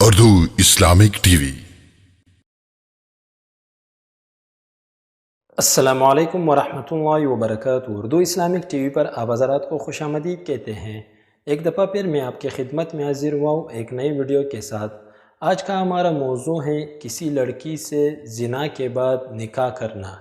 Urdu Islamic T V. السلام علیکم ورحمۃ اللہ وبرکاتہ۔ اردو اسلامک ٹی وی پر آپ حضرات کو خوش آمدید کہتے ہیں۔ ایک دفعہ پھر میں آپ کی خدمت میں حاضر ہوا ہوں ایک نئی ویڈیو کے ساتھ۔ آج کا ہمارا موضوع ہے کسی لڑکی سے زنا کے بعد نکاح کرنا۔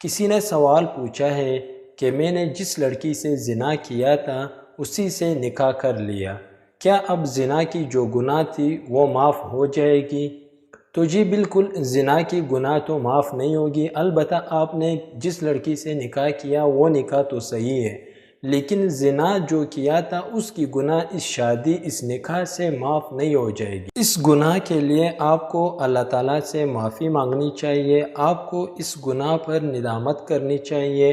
کسی نے سوال پوچھا ہے کہ میں نے جس لڑکی سے زنا کیا تھا اسی سے نکاح کر لیا، کیا اب زنا کی جو گناہ تھی وہ معاف ہو جائے گی؟ تو جی بالکل، زنا کی گناہ تو معاف نہیں ہوگی، البتہ آپ نے جس لڑکی سے نکاح کیا وہ نکاح تو صحیح ہے، لیکن زنا جو کیا تھا اس کی گناہ اس شادی اس نکاح سے معاف نہیں ہو جائے گی۔ اس گناہ کے لیے آپ کو اللہ تعالیٰ سے معافی مانگنی چاہیے، آپ کو اس گناہ پر ندامت کرنی چاہیے،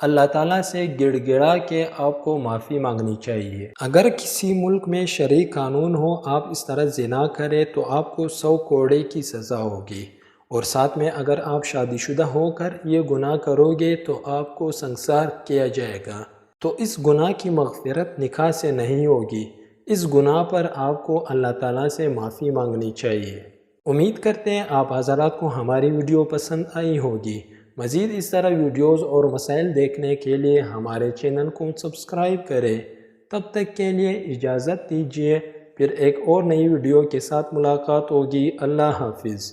اللہ تعالیٰ سے گڑ گڑا کے آپ کو معافی مانگنی چاہیے۔ اگر کسی ملک میں شرعی قانون ہو آپ اس طرح زنا کریں تو آپ کو 100 کوڑے کی سزا ہوگی، اور ساتھ میں اگر آپ شادی شدہ ہو کر یہ گناہ کرو گے تو آپ کو سنسار کیا جائے گا۔ تو اس گناہ کی مغفرت نکاح سے نہیں ہوگی، اس گناہ پر آپ کو اللہ تعالیٰ سے معافی مانگنی چاہیے۔ امید کرتے ہیں آپ حضرات کو ہماری ویڈیو پسند آئی ہوگی۔ مزید اس طرح ویڈیوز اور مسائل دیکھنے کے لیے ہمارے چینل کو سبسکرائب کریں۔ تب تک کے لیے اجازت دیجیے، پھر ایک اور نئی ویڈیو کے ساتھ ملاقات ہوگی۔ اللہ حافظ۔